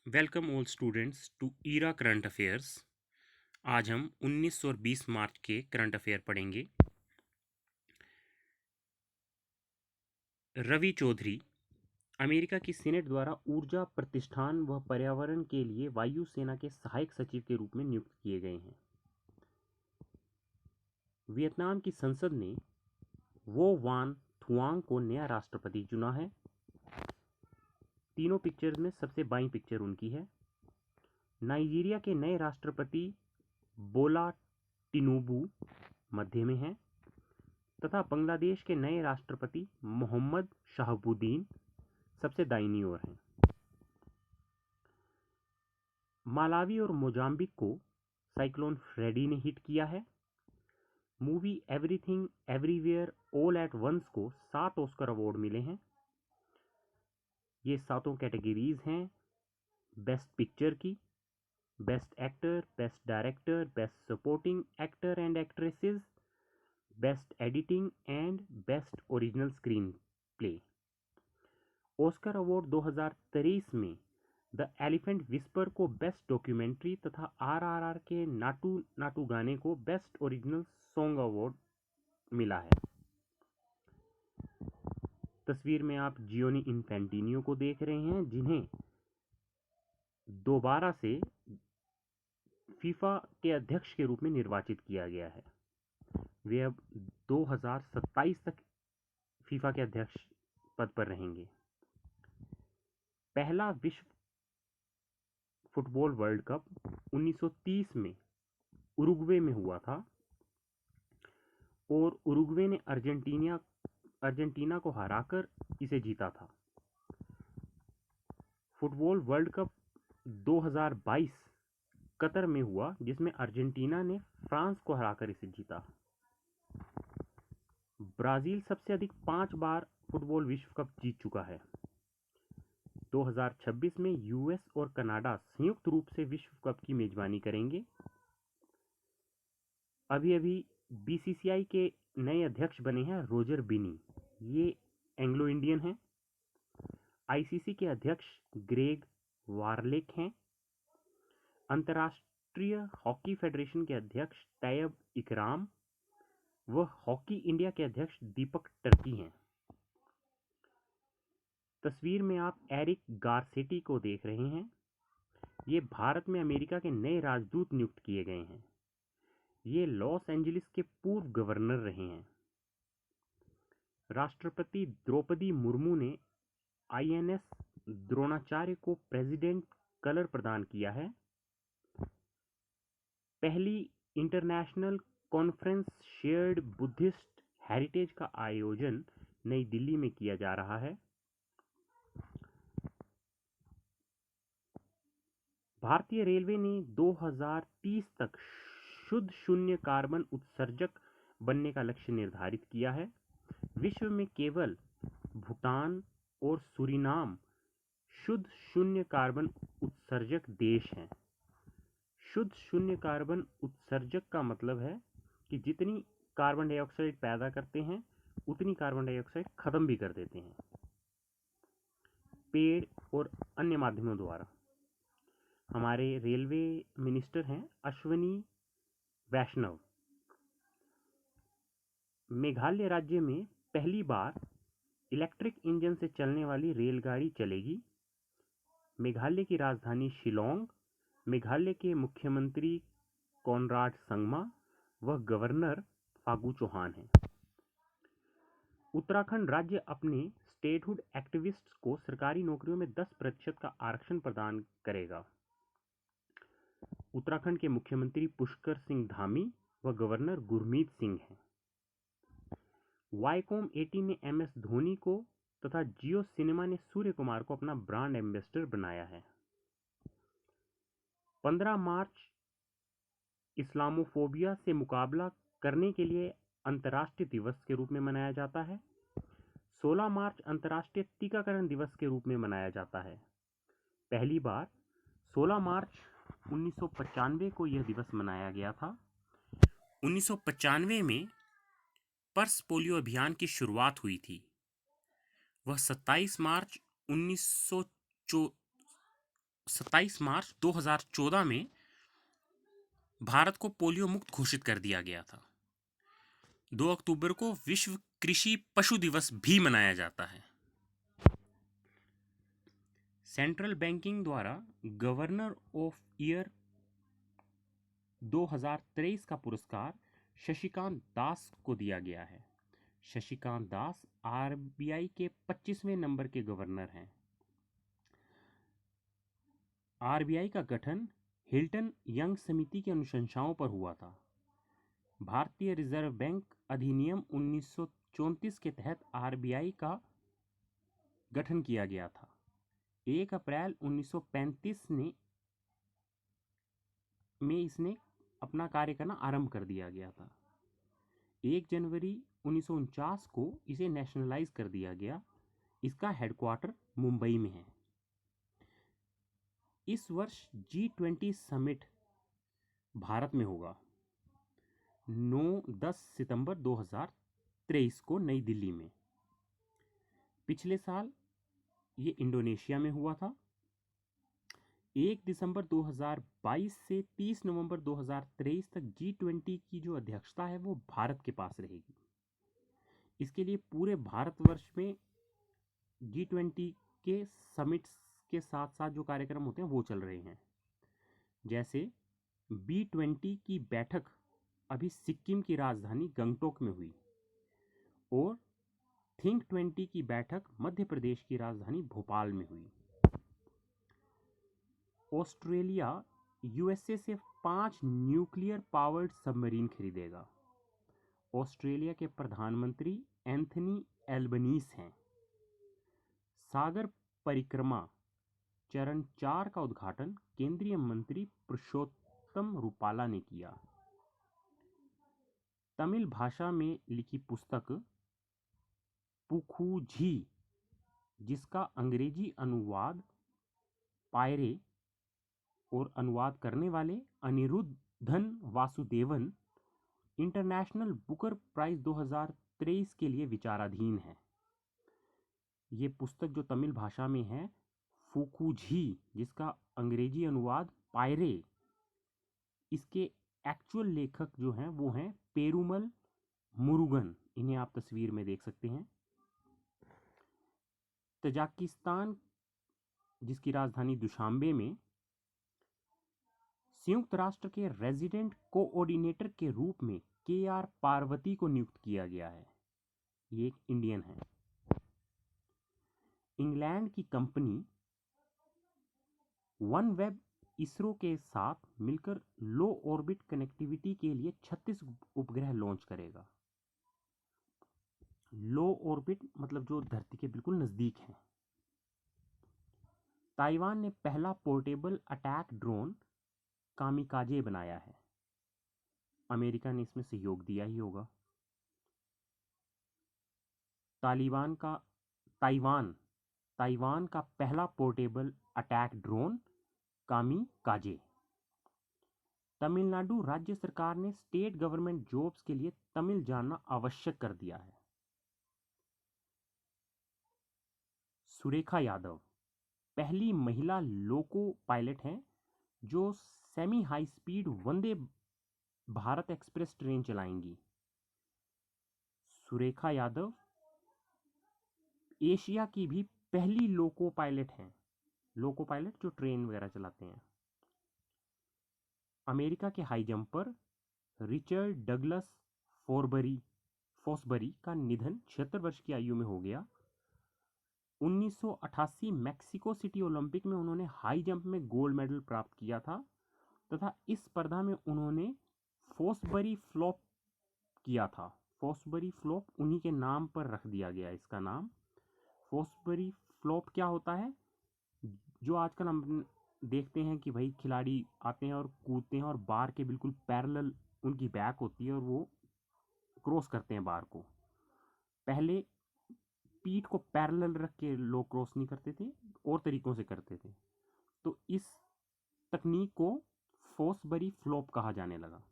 Welcome all students to Era current affairs. आज हम 19 और 20 मार्च के करंट अफेयर पढ़ेंगे। रवि चौधरी अमेरिका की सीनेट द्वारा ऊर्जा प्रतिष्ठान व पर्यावरण के लिए वायु सेना के सहायक सचिव के रूप में नियुक्त किए गए हैं। वियतनाम की संसद ने वो वान थुआंग को नया राष्ट्रपति चुना है। तीनों पिक्चर्स में सबसे बाईं पिक्चर उनकी है। नाइजीरिया के नए राष्ट्रपति बोला टिनुबू मध्य में हैं तथा बांग्लादेश के नए राष्ट्रपति मोहम्मद शहाबुद्दीन सबसे दाहिनी ओर हैं। मालावी और मोजाम्बिक को साइक्लोन फ्रेडी ने हिट किया है। Movie everything everywhere all at once को 7 ऑस्कर अवार्ड मिले हैं। ये सातों कैटेगरीज हैं: बेस्ट पिक्चर की, best actor, best director, best supporting actor and actresses, best editing and best original screen play. Oscar award 2023 में द एलिफेंट विस्पर को best documentary तथा आरआरआर के नाटू नाटू गाने को बेस्ट ओरिजिनल सॉन्ग अवार्ड मिला है। तस्वीर में आप जियोनी इन्फेंटिनो को देख रहे हैं, जिन्हें दोबारा से फीफा के अध्यक्ष के रूप में निर्वाचित किया गया है। वे अब 2027 तक फीफा के अध्यक्ष पद पर रहेंगे। पहला विश्व फुटबॉल वर्ल्ड कप 1930 में उरुग्वे में हुआ था और उरुग्वे ने अर्जेंटीना को हराकर इसे जीता था। फुटबॉल वर्ल्ड कप 2022 कतर में हुआ, जिसमें अर्जेंटीना ने फ्रांस को हराकर इसे जीता। ब्राजील सबसे अधिक 5 बार फुटबॉल विश्व कप जीत चुका है। 2026 में यूएस और कनाडा संयुक्त रूप से विश्व कप की मेजबानी करेंगे। अभी अभी बीसीसीआई के नए अध्यक्ष बने हैं रोजर बिनी। ये एंग्लो इंडियन हैं। आईसीसी के अध्यक्ष ग्रेग वारलेक हैं। अंतर्राष्ट्रीय हॉकी फेडरेशन के अध्यक्ष तैयब इकराम व हॉकी इंडिया के अध्यक्ष दीपक टर्की हैं। तस्वीर में आप एरिक गारसेटी को देख रहे हैं। ये भारत में अमेरिका के नए राजदूत नियुक्त किए गए हैं। ये लॉस एंजलिस के पूर्व गवर्नर रहे हैं। राष्ट्रपति द्रौपदी मुर्मू ने आईएनएस द्रोणाचार्य को प्रेसिडेंट कलर प्रदान किया है। पहली international conference shared Buddhist heritage का आयोजन नई दिल्ली में किया जा रहा है। भारतीय रेलवे ने 2030 तक शुद्ध शून्य कार्बन उत्सर्जक बनने का लक्ष्य निर्धारित किया है। विश्व में केवल भूटान और सूरीनाम शुद्ध शून्य कार्बन उत्सर्जक देश हैं। शुद्ध शून्य कार्बन उत्सर्जक का मतलब है कि जितनी कार्बन डाइऑक्साइड पैदा करते हैं उतनी कार्बन डाइऑक्साइड खत्म भी कर देते हैं, पेड़ और अन्य माध्यमों द्वारा। हमारे रेलवे मिनिस्टर हैं अश्वनी वैष्णव। मेघालय राज्य में पहली बार इलेक्ट्रिक इंजन से चलने वाली रेलगाड़ी चलेगी। मेघालय की राजधानी शिलोंग, मेघालय के मुख्यमंत्री कॉनराड संगमा व गवर्नर फागू चौहान हैं। उत्तराखंड राज्य अपने स्टेटहुड एक्टिविस्ट्स को सरकारी नौकरियों में 10% का आरक्षण प्रदान करेगा। उत्तराखंड के मुख्यमंत्री पुष्कर सिंह धामी व गवर्नर गुरमीत सिंह हैं। वाईकॉम 18 ने एमएस धोनी को तथा जियो सिनेमा ने सूर्य कुमार को अपना ब्रांड एम्बेसडर बनाया है। 15 मार्च इस्लामोफोबिया से मुकाबला करने के लिए अंतर्राष्ट्रीय दिवस के रूप में मनाया जाता है। 16 मार्च अंतर्राष्ट्रीय टीकाकरण दिवस के रूप में मनाया जाता है। पहली बार 16 मार्च 1995 को यह दिवस मनाया गया था। 1995 में पल्स पोलियो अभियान की शुरुआत हुई थी। वह 27 मार्च 27 मार्च 2014 में भारत को पोलियो मुक्त घोषित कर दिया गया था। 2 अक्टूबर को विश्व कृषि पशु दिवस भी मनाया जाता है। सेंट्रल बैंकिंग द्वारा गवर्नर ऑफ ईयर 2023 का पुरस्कार शशिकांत दास को दिया गया है। शशिकांत दास आरबीआई के 25वें नंबर के गवर्नर हैं। आरबीआई का गठन हिल्टन यंग समिति की अनुशंसाओं पर हुआ था। भारतीय रिजर्व बैंक अधिनियम 1934 के तहत आरबीआई का गठन किया गया था। 1 अप्रैल 1935 में इसने अपना कार्य करना आरंभ कर दिया गया था। 1 जनवरी 1949 को इसे नेशनलाइज कर दिया गया। इसका हेडक्वार्टर मुंबई में है। इस वर्ष G20 समिट भारत में होगा 9-10 सितंबर 2023 को नई दिल्ली में। पिछले साल ये इंडोनेशिया में हुआ था। 1 दिसंबर 2022 से 30 नवंबर 2023 तक G20 की जो अध्यक्षता है वो भारत के पास रहेगी। इसके लिए पूरे भारतवर्ष में G20 के समिट्स के साथ साथ जो कार्यक्रम होते हैं वो चल रहे हैं। जैसे B20 की बैठक अभी सिक्किम की राजधानी गंगटोक में हुई और थिंक 20 की बैठक मध्य प्रदेश की राजधानी भोपाल में हुई। ऑस्ट्रेलिया यूएसए से 5 न्यूक्लियर पावर्ड सबमरीन खरीदेगा। ऑस्ट्रेलिया के प्रधानमंत्री एंथनी एल्बनीस हैं। सागर परिक्रमा चरण 4 का उद्घाटन केंद्रीय मंत्री पुरुषोत्तम रूपाला ने किया। तमिल भाषा में लिखी पुस्तक पुखुझी, जिसका अंग्रेजी अनुवाद पायरे और अनुवाद करने वाले Aniruddhan Vasudevan, international Booker prize 2023 के लिए विचाराधीन है। ये पुस्तक जो तमिल भाषा में है फुकुझी, जिसका अंग्रेजी अनुवाद पायरे, इसके एक्चुअल लेखक जो हैं वो हैं पेरुमल मुरुगन। इन्हें आप तस्वीर में देख सकते हैं। तजाकिस्तान जिसकी राजधानी दुशांबे में संयुक्त राष्ट्र के रेजिडेंट कोऑर्डिनेटर के रूप में KR पार्वती को नियुक्त किया गया है। ये एक इंडियन है। इंग्लैंड की कंपनी OneWeb इसरो के साथ मिलकर लो ऑर्बिट कनेक्टिविटी के लिए 36 उपग्रह लॉन्च करेगा। लो ऑर्बिट मतलब जो धरती के बिल्कुल नजदीक है। ताइवान ने पहला पोर्टेबल अटैक ड्रोन कामिकाजे बनाया है। अमेरिका ने इसमें सहयोग दिया ही होगा। ताइवान का पहला portable attack drone kamikaze. Tamil Nadu राज्य सरकार ने स्टेट गवर्नमेंट जॉब्स के लिए तमिल जानना आवश्यक कर दिया है। सुरेखा यादव पहली महिला लोको पायलट हैं जो semi high speed Vande Bharat express train चलाएंगी। सुरेखा यादव एशिया की भी पहली लोको पायलट हैं। लोको पायलट जो ट्रेन वगैरह चलाते हैं। अमेरिका के high jumper Richard Douglas Fosbury का निधन 76 वर्ष की आयु में हो गया। 1988 मैक्सिको सिटी ओलंपिक में उन्होंने हाई जंप में गोल्ड मेडल प्राप्त किया था तथा इस स्पर्धा में उन्होंने फॉसबरी फ्लॉप किया था। फॉसबरी फ्लॉप उन्हीं के नाम पर रख दिया गया। इसका नाम फॉसबरी फ्लॉप क्या होता है? जो आजकल हम देखते हैं कि भाई खिलाड़ी आते हैं और कूदते हैं और बार के बिल्कुल पैरेलल उनकी बैक होती है और वो क्रॉस करते हैं बार को। पहले पीठ को पैरेलल रख के लोग क्रॉस नहीं करते थे, और तरीकों से करते थे। तो इस तकनीक को फॉसबरी फ्लॉप कहा जाने लगा।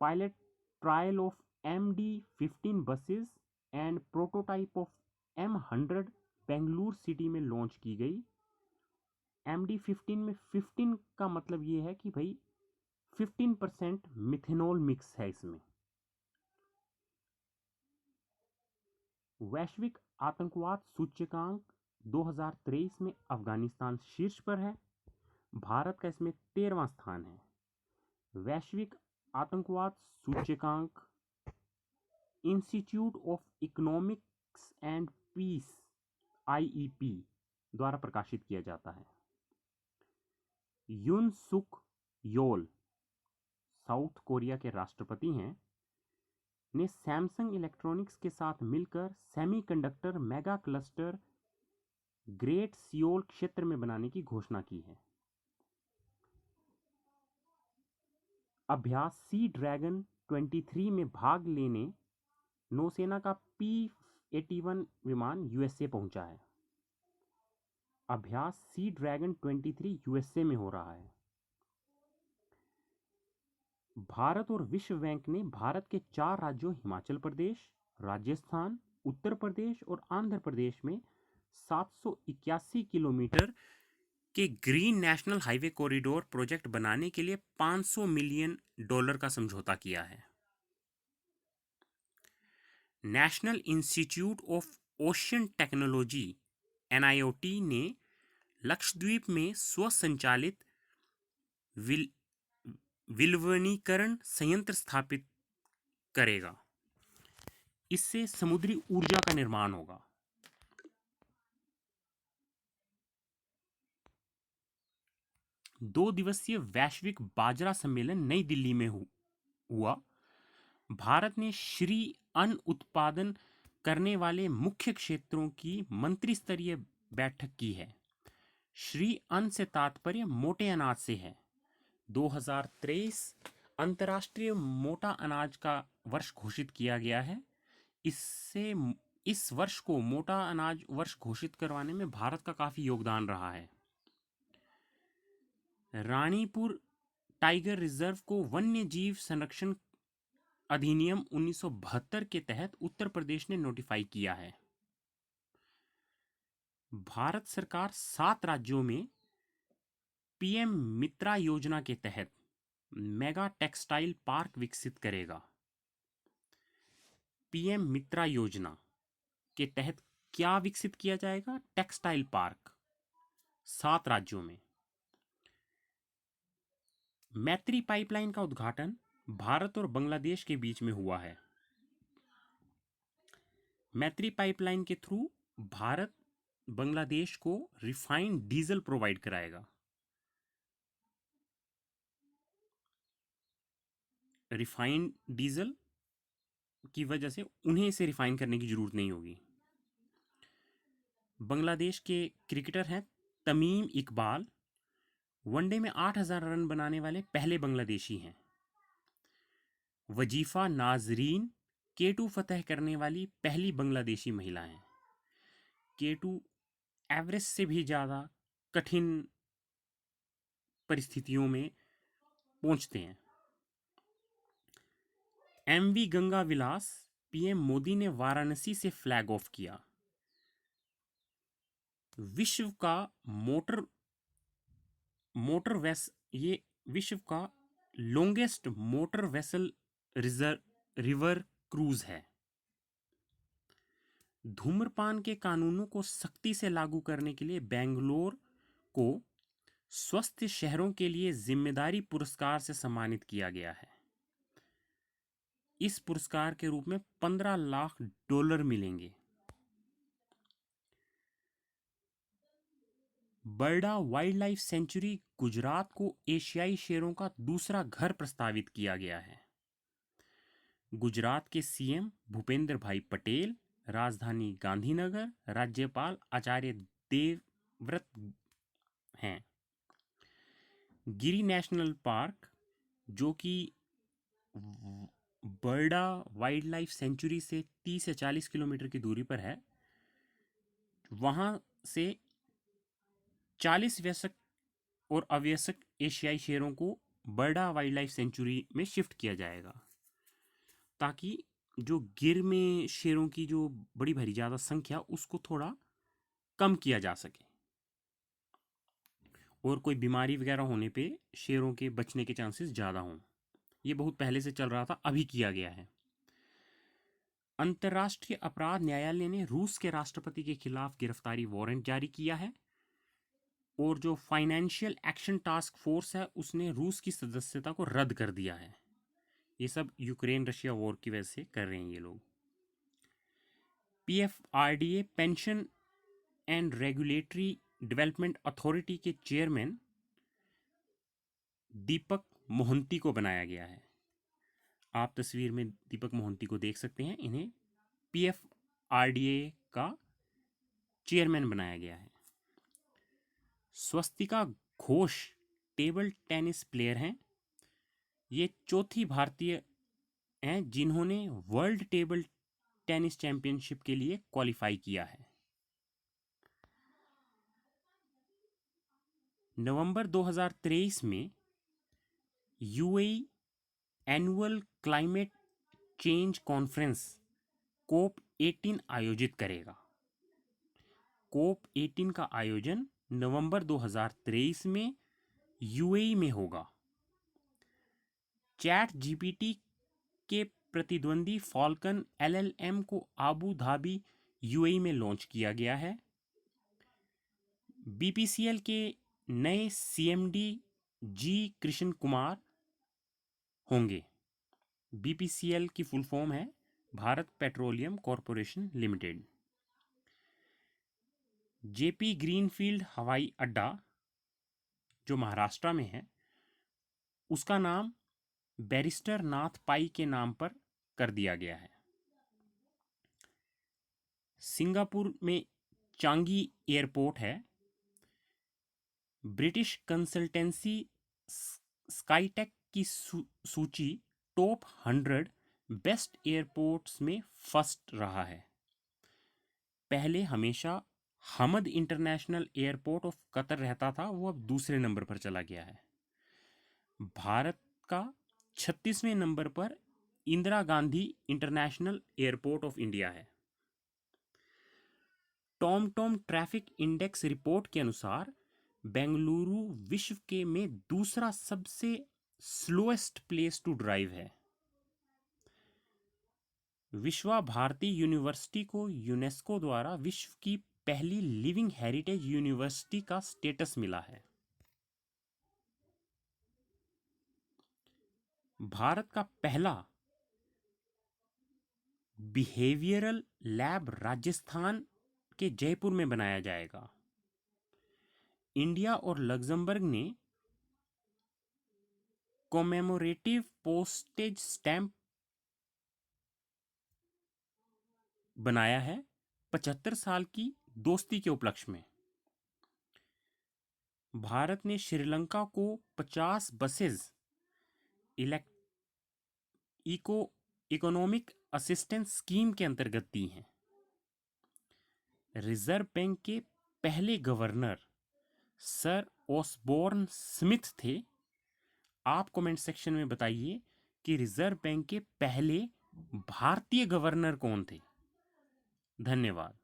Pilot trial of MD-15 buses and prototype of M100 Bengaluru city में लॉन्च की गई। MD15 में 15 का मतलब ये है कि भाई 15% मिथेनॉल मिक्स है इसमें। वैश्विक आतंकवाद सूचकांक 2023 में अफगानिस्तान शीर्ष पर है, भारत का इसमें 13वां स्थान है। वैश्विक आतंकवाद सूचकांक institute of economics and peace IEP द्वारा प्रकाशित किया जाता है। यून सुक योल साउथ कोरिया के राष्ट्रपति हैं, ने सैमसंग इलेक्ट्रॉनिक्स के साथ मिलकर semiconductor mega cluster great Seoul क्षेत्र में बनाने की घोषणा की है। अभ्यास सी ड्रैगन 23 में भाग लेने नौसेना का P-81 विमान USA पहुंचा है। अभ्यास सी ड्रैगन 23 USA में हो रहा है। भारत और विश्व बैंक ने भारत के 4 राज्यों हिमाचल प्रदेश, राजस्थान, उत्तर प्रदेश और आंध्र प्रदेश में 781 किलोमीटर के green national highway corridor project बनाने के लिए $500 मिलियन का समझौता किया है। National institute of ocean technology NIOT ने लक्षद्वीप में स्वसंचालित विलवणीकरण संयंत्र स्थापित करेगा। इससे समुद्री ऊर्जा का निर्माण होगा। दो दिवसीय वैश्विक बाजरा सम्मेलन नई दिल्ली में हुआ। भारत ने श्री अन्न उत्पादन करने वाले मुख्य क्षेत्रों की मंत्री स्तरीय बैठक की है। श्री अन्न से तात्पर्य मोटे अनाज से है। 2023 अंतर्राष्ट्रीय मोटा अनाज का वर्ष घोषित किया गया है। इससे इस वर्ष को मोटा अनाज वर्ष घोषित करवाने में भारत का काफी योगदान रहा है। रानीपुर टाइगर रिजर्व को वन्य जीव संरक्षण अधिनियम 1972 के तहत उत्तर प्रदेश ने नोटिफाई किया है। भारत सरकार 7 राज्यों में PM मित्रा योजना के तहत मेगा टेक्सटाइल पार्क विकसित करेगा। PM मित्रा योजना के तहत क्या विकसित किया जाएगा? टेक्सटाइल पार्क 7 राज्यों में। मैत्री पाइपलाइन का उद्घाटन भारत और बांग्लादेश के बीच में हुआ है। मैत्री पाइपलाइन के थ्रू भारत बांग्लादेश को रिफाइंड डीजल प्रोवाइड कराएगा। रिफाइंड डीजल की वजह से उन्हें इसे रिफाइन करने की जरूरत नहीं होगी। बांग्लादेश के क्रिकेटर हैं तमीम इकबाल, वनडे में 8,000 रन बनाने वाले पहले बांग्लादेशी हैं। वजीफा नाजरीन K2 फतह करने वाली पहली बांग्लादेशी महिला हैं। K2 एवरेस्ट से भी ज़्यादा कठिन परिस्थितियों में पहुंचते हैं। MV गंगा विलास PM मोदी ने वाराणसी से फ्लैग ऑफ किया। विश्व का ये विश्व का longest motor vessel river cruise है। धूम्रपान के कानूनों को सख्ती से लागू करने के लिए बेंगलोर को स्वस्थ शहरों के लिए जिम्मेदारी पुरस्कार से सम्मानित किया गया है। इस पुरस्कार के रूप में $15 लाख मिलेंगे। बर्डा वाइल्ड लाइफ सेंचुरी गुजरात को एशियाई शेरों का दूसरा घर प्रस्तावित किया गया है। गुजरात के CM भूपेंद्र भाई पटेल, राजधानी गांधीनगर, राज्यपाल आचार्य देवव्रत हैं। गिरी नेशनल पार्क, जो कि बर्डा वाइल्ड लाइफ सेंचुरी से 30 से 40 किलोमीटर की दूरी पर है, वहां से 40 वयस्क और अवयस्क एशियाई शेरों को बर्डा वाइल्ड लाइफ सेंचुरी में शिफ्ट किया जाएगा, ताकि जो गिर में शेरों की जो बड़ी भारी ज़्यादा संख्या उसको थोड़ा कम किया जा सके और कोई बीमारी वगैरह होने पे शेरों के बचने के चांसेस ज़्यादा हों। ये बहुत पहले से चल रहा था, अभी किया गया है। अंतर्राष्ट्रीय अपराध न्यायालय ने रूस के राष्ट्रपति के खिलाफ गिरफ्तारी वारंट जारी किया है और जो फाइनेंशियल एक्शन टास्क फोर्स है उसने रूस की सदस्यता को रद्द कर दिया है। ये सब यूक्रेन रशिया वॉर की वजह से कर रहे हैं ये लोग। PFRDA pension and regulatory development authority के चेयरमैन दीपक मोहंती को बनाया गया है। आप तस्वीर में दीपक मोहंती को देख सकते हैं। इन्हें पीएफआरडीए का चेयरमैन बनाया गया है। Swastika Ghosh table tennis player हैं। ये चौथी भारतीय हैं जिन्होंने वर्ल्ड टेबल टेनिस चैंपियनशिप के लिए क्वालिफाई किया है। नवंबर 2023 में UAE annual climate change conference COP 18 आयोजित करेगा। कोप 18 का आयोजन नवंबर 2023 में यूएई में होगा। चैट जीपीटी के प्रतिद्वंदी फॉल्कन एलएलएम को आबू धाबी यूएई में लॉन्च किया गया है। बीपीसीएल के नए सीएमडी जी कृष्ण कुमार होंगे। बीपीसीएल की फुल फॉर्म है Bharat petroleum corporation limited. JP greenfield हवाई अड्डा जो महाराष्ट्र में है उसका नाम बैरिस्टर नाथ पाई के नाम पर कर दिया गया है। सिंगापुर में चांगी एयरपोर्ट है। ब्रिटिश कंसल्टेंसी स्काईटेक की सूची टॉप 100 बेस्ट एयरपोर्ट्स में फर्स्ट रहा है। पहले हमेशा Hamad international airport of Qatar रहता था, वो अब दूसरे नंबर पर चला गया है। भारत का 36वें नंबर पर Indira Gandhi international airport of India है। टॉम ट्रैफिक इंडेक्स रिपोर्ट के अनुसार बेंगलुरु विश्व के में दूसरा सबसे स्लोएस्ट प्लेस टू ड्राइव है। विश्वा भारती यूनिवर्सिटी को यूनेस्को द्वारा विश्व की पहली लिविंग हेरिटेज यूनिवर्सिटी का स्टेटस मिला है। भारत का पहला बिहेवियरल लैब राजस्थान के जयपुर में बनाया जाएगा। इंडिया और लग्जमबर्ग ने कॉमेमोरेटिव पोस्टेज स्टैंप बनाया है 75 साल की दोस्ती के उपलक्ष्य में। भारत ने श्रीलंका को 50 बसेस इकोनॉमिक असिस्टेंस स्कीम के अंतर्गत दी हैं। रिजर्व बैंक के पहले गवर्नर सर ऑसबोर्न स्मिथ थे। आप कमेंट सेक्शन में बताइए कि रिजर्व बैंक के पहले भारतीय गवर्नर कौन थे। धन्यवाद।